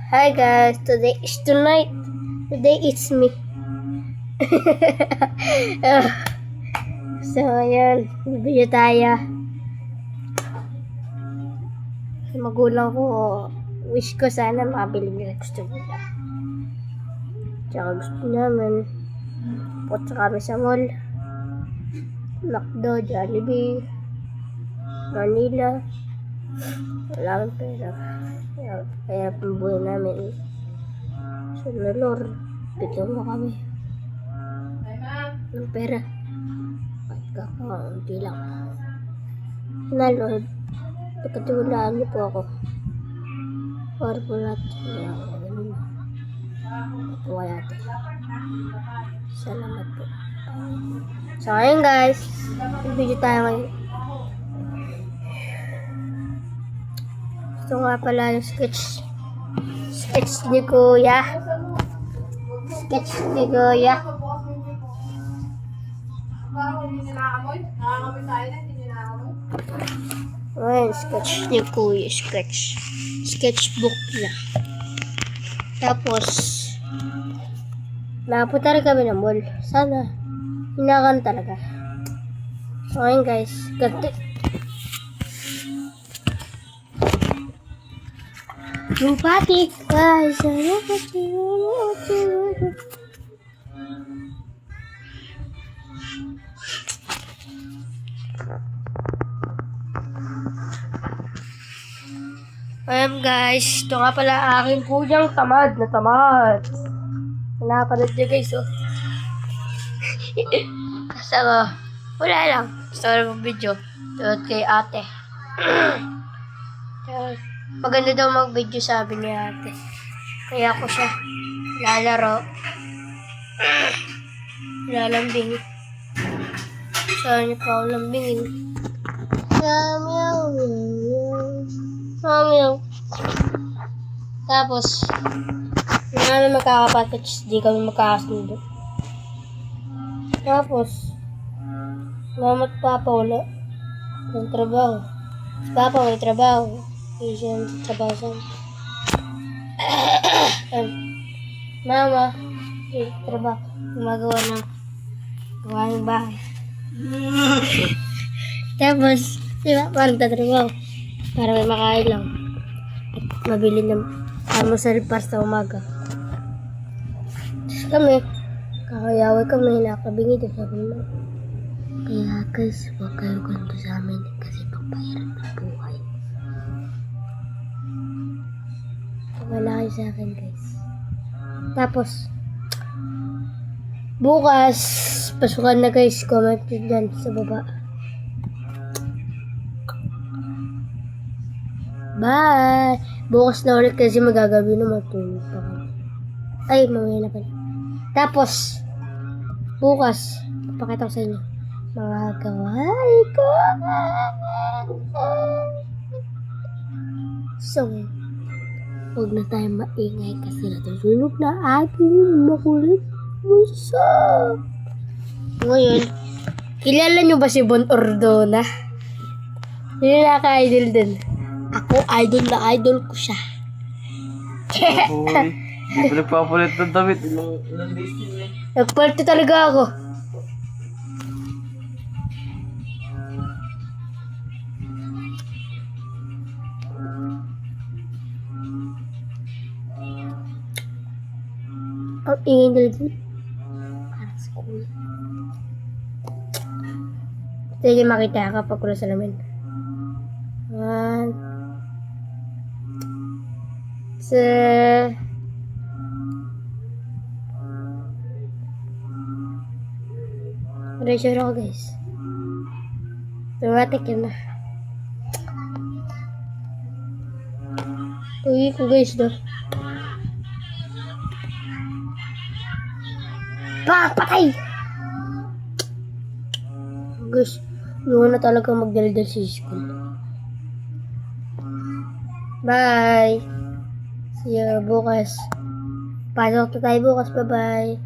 Hi guys, today is tonight. Today it's me. So, ayan. Bibigyan tayo. Sa magulang ko, wish ko sana makabili nila gusto nila. Tsaka gusto namin, punta kami sa mall. McDo, Jollibee, Manila. Wala akong pera. Kaya pambuhay namin. So, Lord, bigyan mo kami ng pera. At kakaunti lang. Na Lord, pagkatiwalaan niyo po ako. Para po lahat. Ito natin. Salamat po. So, ayun guys. Video tayo ngayon. Ito nga pala yung sketch ni Kuya. Sketch ni Kuya. Ayan, sketch ni Kuya. Sketchbook na. Tapos, napunta rin kami ng mall. Sana, hinakan talaga. So, ayun guys. Ganti. Yung pati, guys, ayan guys, ito nga pala aking kuyang tamad na tamad. Napanood nyo guys, oh. Kasi wala lang. Gusto ko ng video. Tulad kay ate. Maganda daw mag-video, sabi ni ate. Kaya ako siya lalaro. Lalambing. Saan niyo pa ako lambingin? Meow. Tapos, yung namin magkakapatid, di kami magkakasundo. Tapos, mama at papa wala ng trabaho. Papa may trabaho. Hindi siya trabaho sa mama, may trabaho. Gumagawa ng gawaing bahay. Tapos, diba, parang tatrabaho. Para may makain lang. At mabili ng almusal para sa umaga. Tapos kami, kakayaway kami, nakabingid. Sabi naman, kaya guys, huwag kayo ganito sa amin kasi pagpahirap ng buhay. Wala kayo sa akin guys. Tapos, bukas, pasukan na guys, comment nyo dyan sa baba. Bye! Bukas na ulit kasi magagabi na matulog pa kami. Ay, mamaya na pala. Tapos, bukas, papakita ko sa inyo mga gawain ko. So, huwag na tayo maingay kasi natutulog na aking makulit musa. Ngayon, kilala nyo ba si Bon Ordona? Hindi na ka-idol din. Ako, idol na idol ko siya. Uy, hindi pa nagpapalit ng damit. Ilang days yun eh. Nagpalit talaga ako. Ang ingay nila din. Parang sa kuya. Sige, makita ka pag kulo sa lamin. 1, 2, pressure ako guys. Dramatic yun na. Uy ko guys do. Patay! Guys, yun na talaga magdaldal sa school. Bye! See you bukas. Pasok na tayo bukas. Bye-bye.